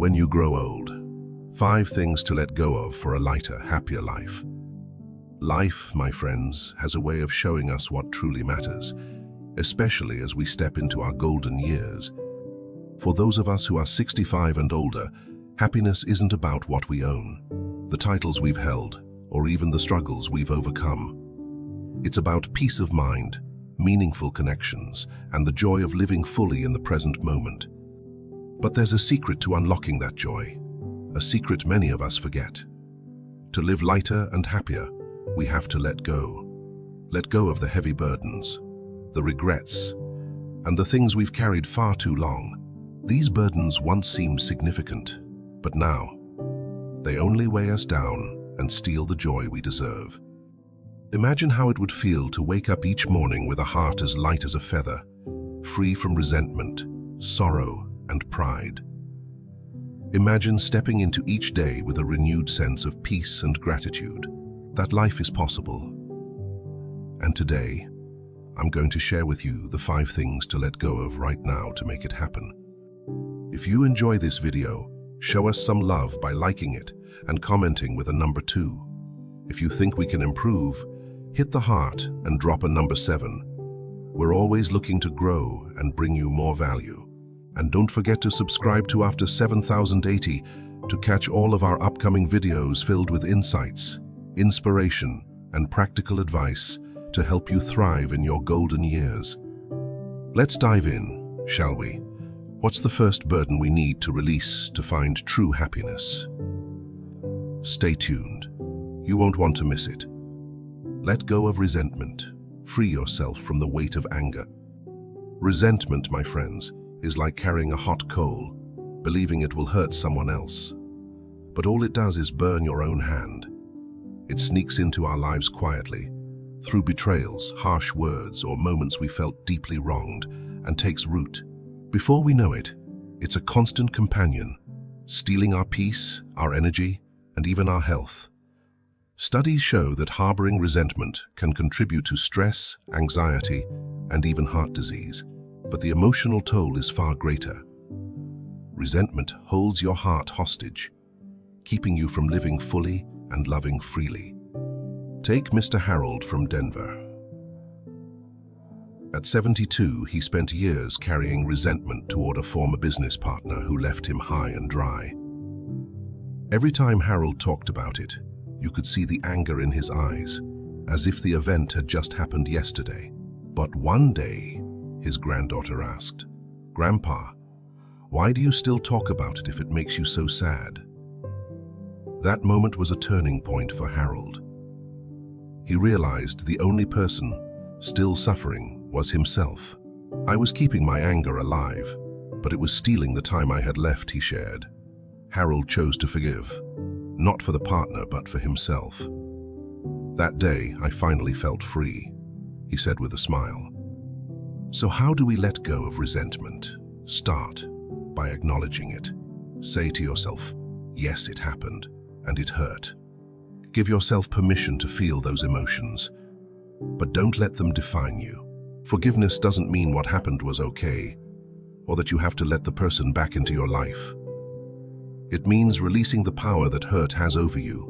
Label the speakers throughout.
Speaker 1: When you grow old, 5 things to let go of for a lighter, happier life. Life, my friends, has a way of showing us what truly matters, especially as we step into our golden years. For those of us who are 65 and older, happiness isn't about what we own, the titles we've held, or even the struggles we've overcome. It's about peace of mind, meaningful connections, and the joy of living fully in the present moment. But there's a secret to unlocking that joy, a secret many of us forget. To live lighter and happier, we have to let go. Let go of the heavy burdens, the regrets, and the things we've carried far too long. These burdens once seemed significant, but now, they only weigh us down and steal the joy we deserve. Imagine how it would feel to wake up each morning with a heart as light as a feather, free from resentment, sorrow, and pride. Imagine stepping into each day with a renewed sense of peace and gratitude, that life is possible. And today, I'm going to share with you the 5 things to let go of right now to make it happen. If you enjoy this video, show us some love by liking it and commenting with a number 2. If you think we can improve, hit the heart and drop a number 7. We're always looking to grow and bring you more value. And don't forget to subscribe to After 7080 to catch all of our upcoming videos filled with insights, inspiration, and practical advice to help you thrive in your golden years. Let's dive in, shall we? What's the first burden we need to release to find true happiness? Stay tuned. You won't want to miss it. Let go of resentment. Free yourself from the weight of anger. Resentment, my friends, is like carrying a hot coal, believing it will hurt someone else. But all it does is burn your own hand. It sneaks into our lives quietly, through betrayals, harsh words, or moments we felt deeply wronged, and takes root. Before we know it, it's a constant companion, stealing our peace, our energy, and even our health. Studies show that harboring resentment can contribute to stress, anxiety, and even heart disease. But the emotional toll is far greater. Resentment holds your heart hostage, keeping you from living fully and loving freely. Take Mr. Harold from Denver. At 72, he spent years carrying resentment toward a former business partner who left him high and dry. Every time Harold talked about it, you could see the anger in his eyes, as if the event had just happened yesterday. But one day, his granddaughter asked, "Grandpa, why do you still talk about it if it makes you so sad?" That moment was a turning point for Harold. He realized the only person still suffering was himself. "I was keeping my anger alive, but it was stealing the time I had left," he shared. Harold chose to forgive, not for the partner, but for himself. "That day, I finally felt free," he said with a smile. So how do we let go of resentment? Start by acknowledging it. Say to yourself, yes, it happened, and it hurt. Give yourself permission to feel those emotions, but don't let them define you. Forgiveness doesn't mean what happened was okay, or that you have to let the person back into your life. It means releasing the power that hurt has over you.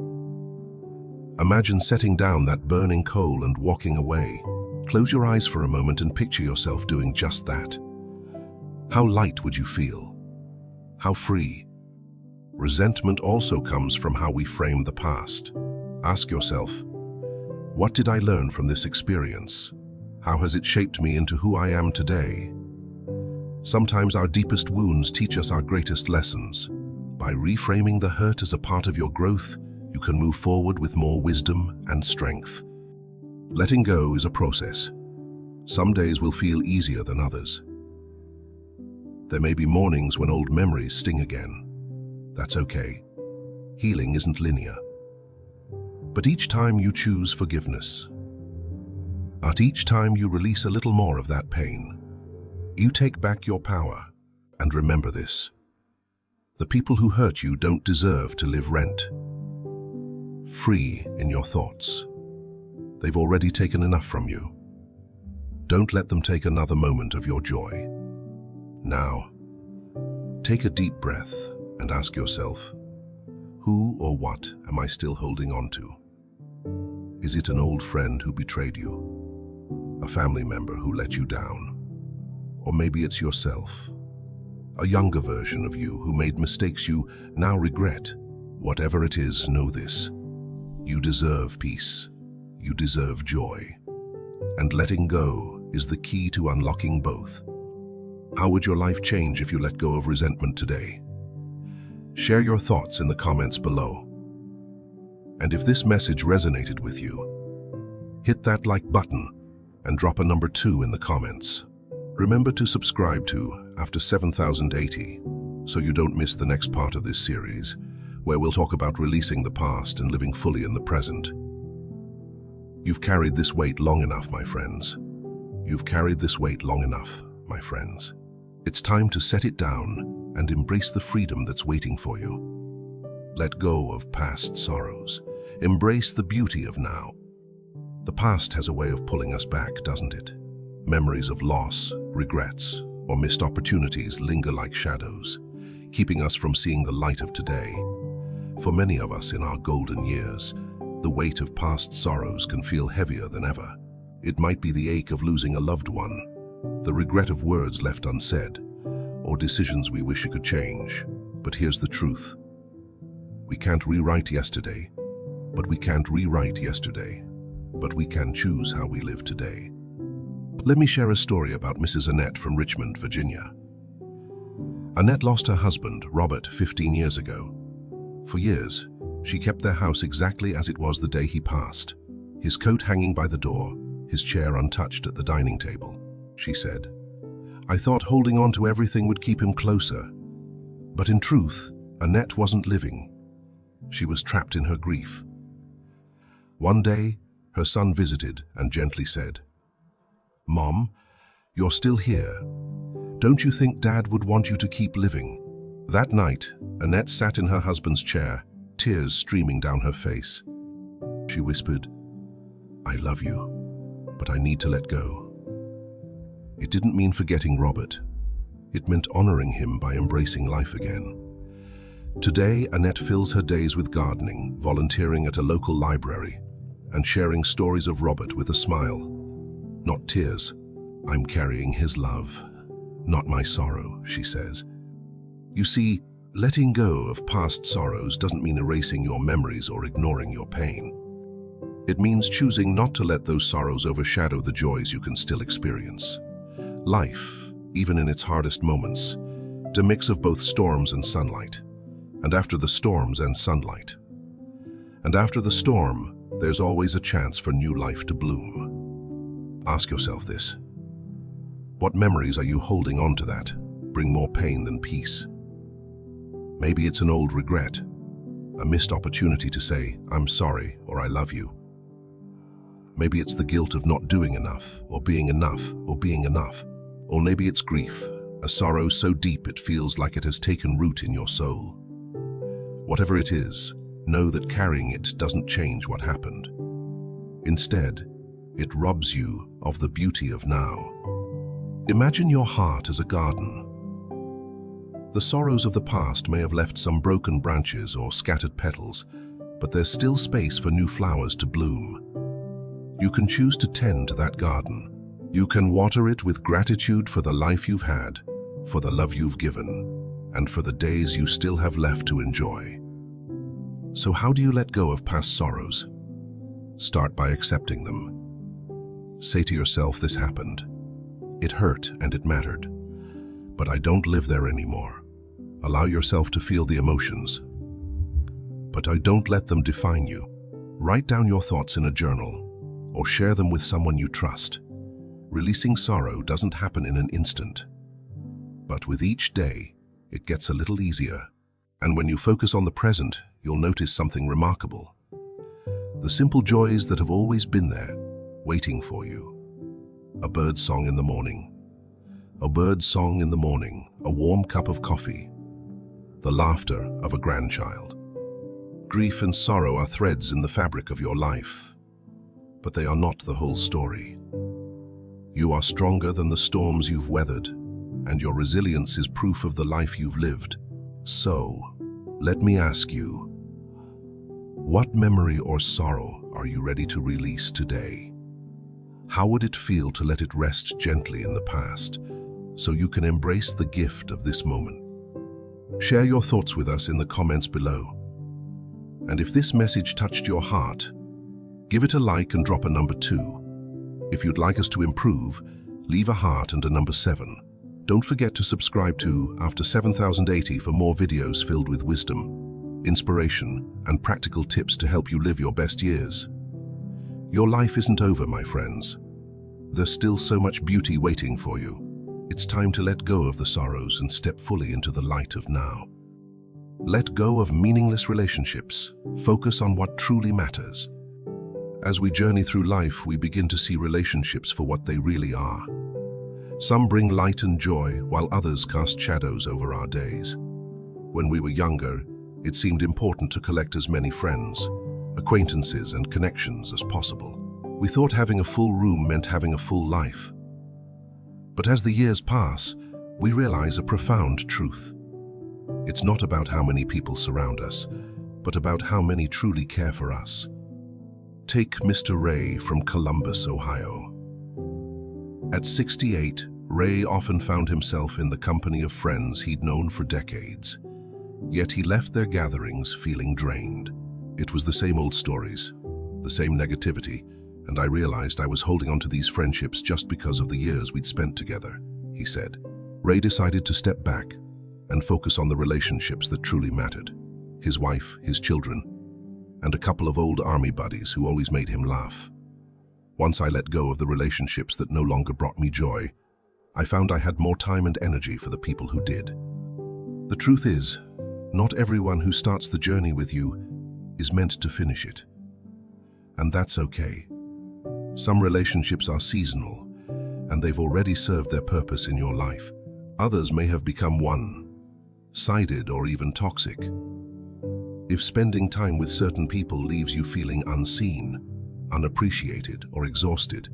Speaker 1: Imagine setting down that burning coal and walking away. Close your eyes for a moment and picture yourself doing just that. How light would you feel? How free? Resentment also comes from how we frame the past. Ask yourself, what did I learn from this experience? How has it shaped me into who I am today? Sometimes our deepest wounds teach us our greatest lessons. By reframing the hurt as a part of your growth, you can move forward with more wisdom and strength. Letting go is a process. Some days will feel easier than others. There may be mornings when old memories sting again. That's okay. Healing isn't linear. But each time you choose forgiveness, at each time you release a little more of that pain, you take back your power. And remember this: the people who hurt you don't deserve to live rent-free in your thoughts. They've already taken enough from you. Don't let them take another moment of your joy. Now, take a deep breath and ask yourself, who or what am I still holding on to? Is it an old friend who betrayed you? A family member who let you down? Or maybe it's yourself, a younger version of you who made mistakes you now regret. Whatever it is, know this. You deserve peace. You deserve joy. And letting go is the key to unlocking both. How would your life change if you let go of resentment today? Share your thoughts in the comments below. And if this message resonated with you, hit that like button and drop a number 2 in the comments. Remember to subscribe to After 7080 so you don't miss the next part of this series, where we'll talk about releasing the past and living fully in the present. You've carried this weight long enough, my friends. You've carried this weight long enough, my friends. It's time to set it down and embrace the freedom that's waiting for you. Let go of past sorrows. Embrace the beauty of now. The past has a way of pulling us back, doesn't it? Memories of loss, regrets, or missed opportunities linger like shadows, keeping us from seeing the light of today. For many of us in our golden years, the weight of past sorrows can feel heavier than ever. It might be the ache of losing a loved one, the regret of words left unsaid, or decisions we wish we could change. But here's the truth. We can't rewrite yesterday, but we can choose how we live today. Let me share a story about Mrs. Annette from Richmond, Virginia. Annette lost her husband, Robert, 15 years ago. For years, she kept their house exactly as it was the day he passed. His coat hanging by the door, his chair untouched at the dining table. She said, "I thought holding on to everything would keep him closer." But in truth, Annette wasn't living. She was trapped in her grief. One day, her son visited and gently said, "Mom, you're still here. Don't you think Dad would want you to keep living?" That night, Annette sat in her husband's chair, tears streaming down her face. She whispered, "I love you, but I need to let go." It didn't mean forgetting Robert. It meant honoring him by embracing life again. Today, Annette fills her days with gardening, volunteering at a local library, and sharing stories of Robert with a smile. Not tears. "I'm carrying his love, not my sorrow," she says. You see, letting go of past sorrows doesn't mean erasing your memories or ignoring your pain. It means choosing not to let those sorrows overshadow the joys you can still experience. Life, even in its hardest moments, is a mix of both storms and sunlight. And after the storms and sunlight. And after the storm, there's always a chance for new life to bloom. Ask yourself this. What memories are you holding on to that bring more pain than peace? Maybe it's an old regret, a missed opportunity to say, "I'm sorry," or "I love you." Maybe it's the guilt of not doing enough, or being enough, or being enough. Or maybe it's grief, a sorrow so deep it feels like it has taken root in your soul. Whatever it is, know that carrying it doesn't change what happened. Instead, it robs you of the beauty of now. Imagine your heart as a garden. The sorrows of the past may have left some broken branches or scattered petals, but there's still space for new flowers to bloom. You can choose to tend to that garden. You can water it with gratitude for the life you've had, for the love you've given, and for the days you still have left to enjoy. So how do you let go of past sorrows? Start by accepting them. Say to yourself, "This happened. It hurt and it mattered, but I don't live there anymore." Allow yourself to feel the emotions, but don't let them define you. Write down your thoughts in a journal, or share them with someone you trust. Releasing sorrow doesn't happen in an instant, but with each day, it gets a little easier. And when you focus on the present, you'll notice something remarkable. The simple joys that have always been there, waiting for you. A bird song in the morning. A bird song in the morning, a warm cup of coffee. The laughter of a grandchild. Grief and sorrow are threads in the fabric of your life, but they are not the whole story. You are stronger than the storms you've weathered, and your resilience is proof of the life you've lived. So, let me ask you, what memory or sorrow are you ready to release today? How would it feel to let it rest gently in the past, so you can embrace the gift of this moment? Share your thoughts with us in the comments below. And if this message touched your heart, give it a like and drop a number 2. If you'd like us to improve, leave a heart and a number 7. Don't forget to subscribe to After 7080 for more videos filled with wisdom, inspiration, and practical tips to help you live your best years. Your life isn't over, my friends. There's still so much beauty waiting for you. It's time to let go of the sorrows and step fully into the light of now. Let go of meaningless relationships. Focus on what truly matters. As we journey through life, we begin to see relationships for what they really are. Some bring light and joy, while others cast shadows over our days. When we were younger, it seemed important to collect as many friends, acquaintances, and connections as possible. We thought having a full room meant having a full life. But as the years pass, we realize a profound truth. It's not about how many people surround us, but about how many truly care for us. Take Mr. Ray from Columbus, Ohio. At 68, Ray often found himself in the company of friends he'd known for decades. Yet he left their gatherings feeling drained. It was the same old stories, the same negativity, and I realized I was holding on to these friendships just because of the years we'd spent together, he said. Ray decided to step back and focus on the relationships that truly mattered. His wife, his children, and a couple of old army buddies who always made him laugh. Once I let go of the relationships that no longer brought me joy, I found I had more time and energy for the people who did. The truth is, not everyone who starts the journey with you is meant to finish it. And that's okay. Some relationships are seasonal, and they've already served their purpose in your life. Others may have become one-sided or even toxic. If spending time with certain people leaves you feeling unseen, unappreciated, or exhausted,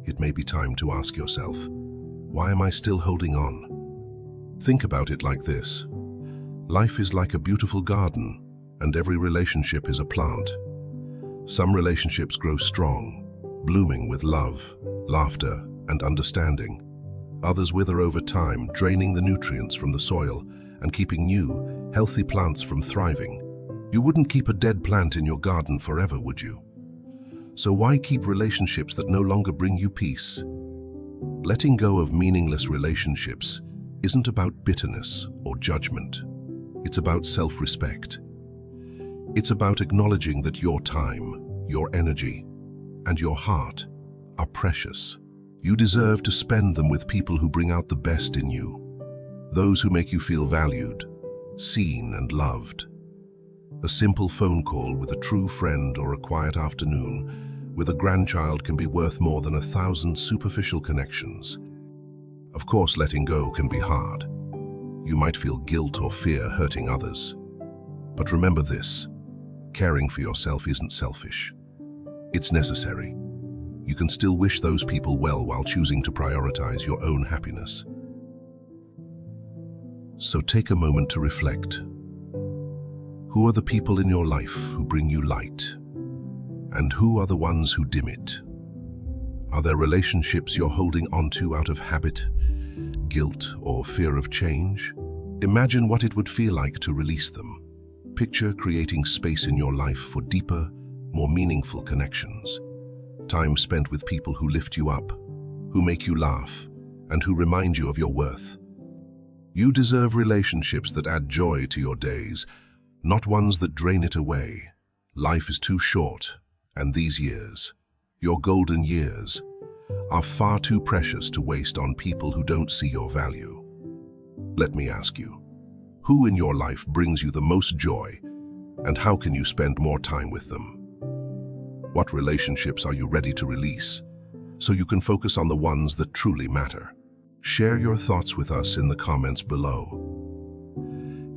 Speaker 1: it may be time to ask yourself, why am I still holding on? Think about it like this. Life is like a beautiful garden, and every relationship is a plant. Some relationships grow strong, blooming with love, laughter, and understanding. Others wither over time, draining the nutrients from the soil and keeping new, healthy plants from thriving. You wouldn't keep a dead plant in your garden forever, would you? So why keep relationships that no longer bring you peace? Letting go of meaningless relationships isn't about bitterness or judgment. It's about self-respect. It's about acknowledging that your time, your energy, and your heart are precious. You deserve to spend them with people who bring out the best in you, those who make you feel valued, seen, and loved. A simple phone call with a true friend or a quiet afternoon with a grandchild can be worth more than 1,000 superficial connections. Of course, letting go can be hard. You might feel guilt or fear hurting others. But remember this, caring for yourself isn't selfish. It's necessary. You can still wish those people well while choosing to prioritize your own happiness. So take a moment to reflect. Who are the people in your life who bring you light? And who are the ones who dim it? Are there relationships you're holding onto out of habit, guilt, or fear of change? Imagine what it would feel like to release them. Picture creating space in your life for deeper, more meaningful connections. Time spent with people who lift you up, who make you laugh, and who remind you of your worth. You deserve relationships that add joy to your days, not ones that drain it away. Life is too short, and these years, your golden years, are far too precious to waste on people who don't see your value. Let me ask you, who in your life brings you the most joy, and how can you spend more time with them? What relationships are you ready to release, so you can focus on the ones that truly matter? Share your thoughts with us in the comments below.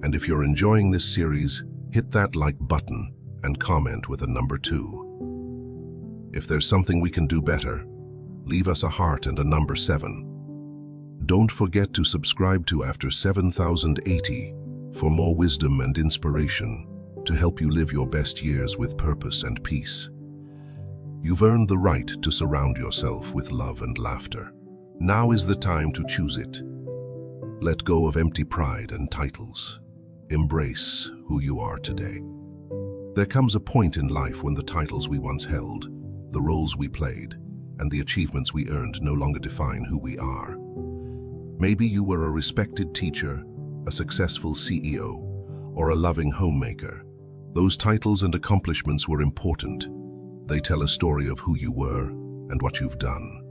Speaker 1: And if you're enjoying this series, hit that like button and comment with a number 2. If there's something we can do better, leave us a heart and a number 7. Don't forget to subscribe to After 7080 for more wisdom and inspiration to help you live your best years with purpose and peace. You've earned the right to surround yourself with love and laughter. Now is the time to choose it. Let go of empty pride and titles. Embrace who you are today. There comes a point in life when the titles we once held, the roles we played, and the achievements we earned no longer define who we are. Maybe you were a respected teacher, a successful CEO, or a loving homemaker. Those titles and accomplishments were important. They tell a story of who you were and what you've done.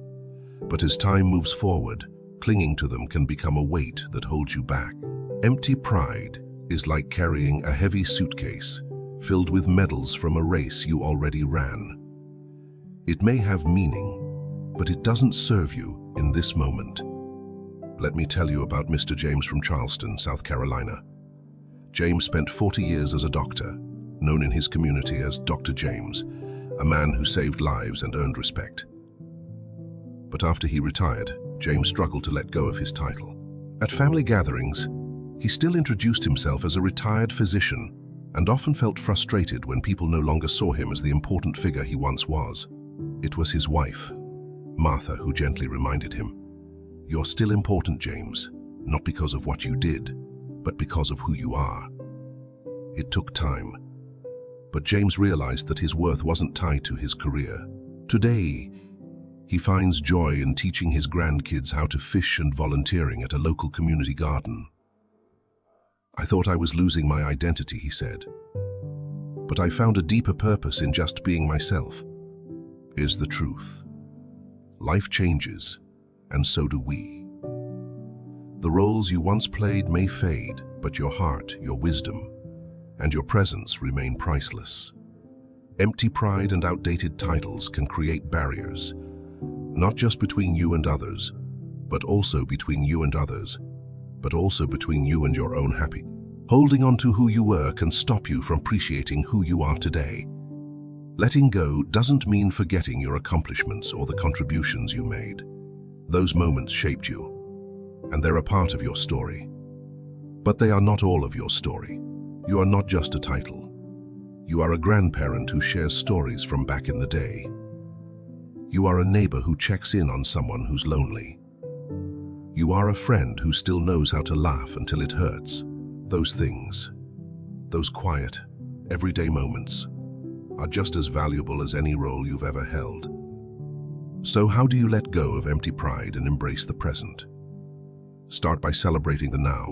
Speaker 1: But as time moves forward, clinging to them can become a weight that holds you back. Empty pride is like carrying a heavy suitcase filled with medals from a race you already ran. It may have meaning, but it doesn't serve you in this moment. Let me tell you about Mr. James from Charleston, South Carolina. James spent 40 years as a doctor, known in his community as Dr. James, a man who saved lives and earned respect. But after he retired, James struggled to let go of his title. At family gatherings, he still introduced himself as a retired physician and often felt frustrated when people no longer saw him as the important figure he once was. It was his wife, Martha, who gently reminded him, "You're still important, James, not because of what you did, but because of who you are." It took time, but James realized that his worth wasn't tied to his career. Today, he finds joy in teaching his grandkids how to fish and volunteering at a local community garden. "I thought I was losing my identity," he said, "but I found a deeper purpose in just being myself." Is the truth. Life changes, and so do we. The roles you once played may fade, but your heart, your wisdom, and your presence remain priceless. Empty pride and outdated titles can create barriers, not just between you and others, but also between you and others, but also between you and your own happiness. Holding on to who you were can stop you from appreciating who you are today. Letting go doesn't mean forgetting your accomplishments or the contributions you made. Those moments shaped you, and they're a part of your story. But they are not all of your story. You are not just a title. You are a grandparent who shares stories from back in the day. You are a neighbor who checks in on someone who's lonely. You are a friend who still knows how to laugh until it hurts. Those things, those quiet, everyday moments, are just as valuable as any role you've ever held. So how do you let go of empty pride and embrace the present? Start by celebrating the now.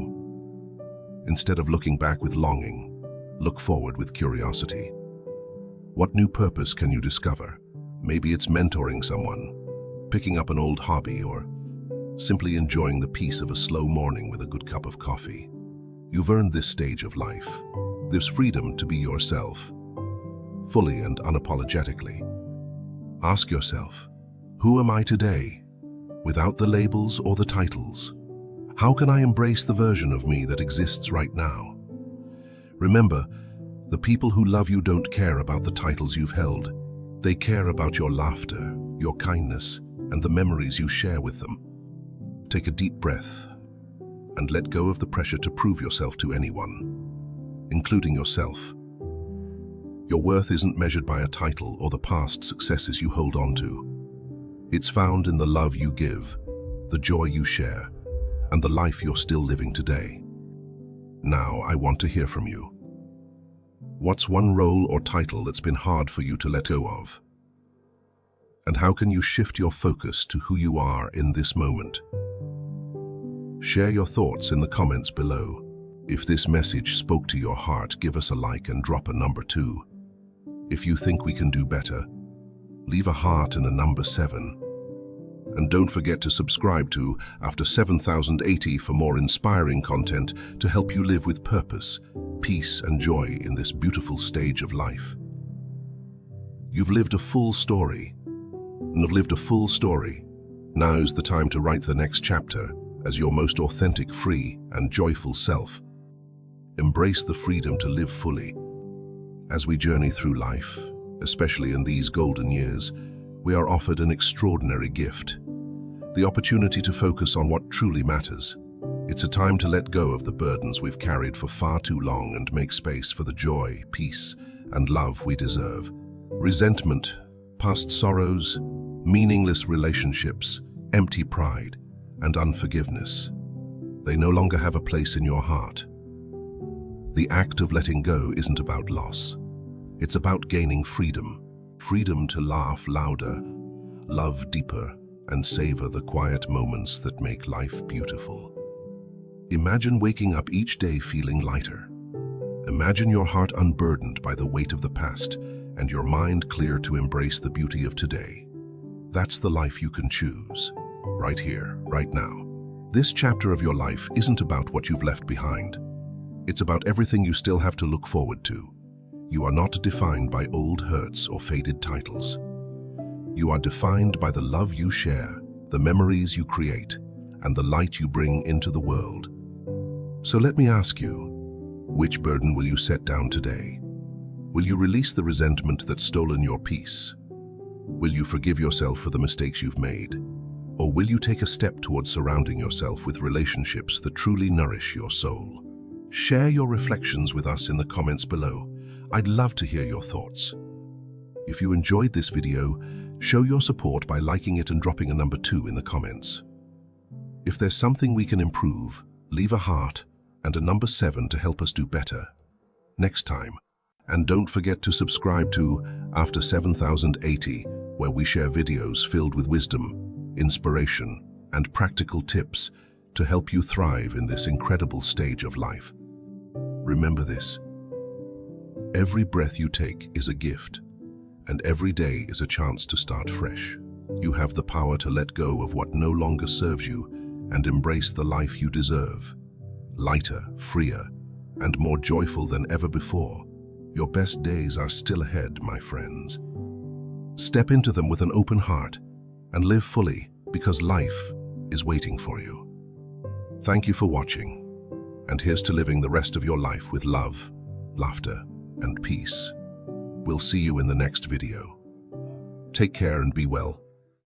Speaker 1: Instead of looking back with longing, look forward with curiosity. What new purpose can you discover? Maybe it's mentoring someone, picking up an old hobby, or simply enjoying the peace of a slow morning with a good cup of coffee. You've earned this stage of life, this freedom to be yourself, fully and unapologetically. Ask yourself, who am I today, without the labels or the titles? How can I embrace the version of me that exists right now? Remember, the people who love you don't care about the titles you've held. They care about your laughter, your kindness, and the memories you share with them. Take a deep breath and let go of the pressure to prove yourself to anyone, including yourself. Your worth isn't measured by a title or the past successes you hold on to. It's found in the love you give, the joy you share, and the life you're still living today. Now, I want to hear from you. What's one role or title that's been hard for you to let go of? And how can you shift your focus to who you are in this moment? Share your thoughts in the comments below. If this message spoke to your heart, give us a like and drop a number 2. If you think we can do better, leave a heart and a number 7. And don't forget to subscribe to After 7080 for more inspiring content to help you live with purpose, peace and joy in this beautiful stage of life. You've lived a full story, and have lived a full story. Now's the time to write the next chapter as your most authentic, free and joyful self. Embrace the freedom to live fully. As we journey through life, especially in these golden years, we are offered an extraordinary gift, the opportunity to focus on what truly matters, It's a time to let go of the burdens we've carried for far too long and make space for the joy, peace, and love we deserve. Resentment, past sorrows, meaningless relationships, empty pride, and unforgiveness. They no longer have a place in your heart. The act of letting go isn't about loss. It's about gaining freedom. Freedom to laugh louder, love deeper, and savor the quiet moments that make life beautiful. Imagine waking up each day feeling lighter. Imagine your heart unburdened by the weight of the past and your mind clear to embrace the beauty of today. That's the life you can choose, right here, right now. This chapter of your life isn't about what you've left behind. It's about everything you still have to look forward to. You are not defined by old hurts or faded titles. You are defined by the love you share, the memories you create, and the light you bring into the world. So let me ask you, which burden will you set down today? Will you release the resentment that's stolen your peace? Will you forgive yourself for the mistakes you've made? Or will you take a step towards surrounding yourself with relationships that truly nourish your soul? Share your reflections with us in the comments below. I'd love to hear your thoughts. If you enjoyed this video, show your support by liking it and dropping a number 2 in the comments. If there's something we can improve, leave a heart and a number 7 to help us do better next time. And don't forget to subscribe to After 7080, where we share videos filled with wisdom, inspiration, and practical tips to help you thrive in this incredible stage of life. Remember this: every breath you take is a gift, and every day is a chance to start fresh. You have the power to let go of what no longer serves you and embrace the life you deserve. Lighter, freer, and more joyful than ever before. Your best days are still ahead, my friends. Step into them with an open heart and live fully, because life is waiting for you. Thank you for watching, and here's to living the rest of your life with love, laughter, and peace. We'll see you in the next video. Take care and be well.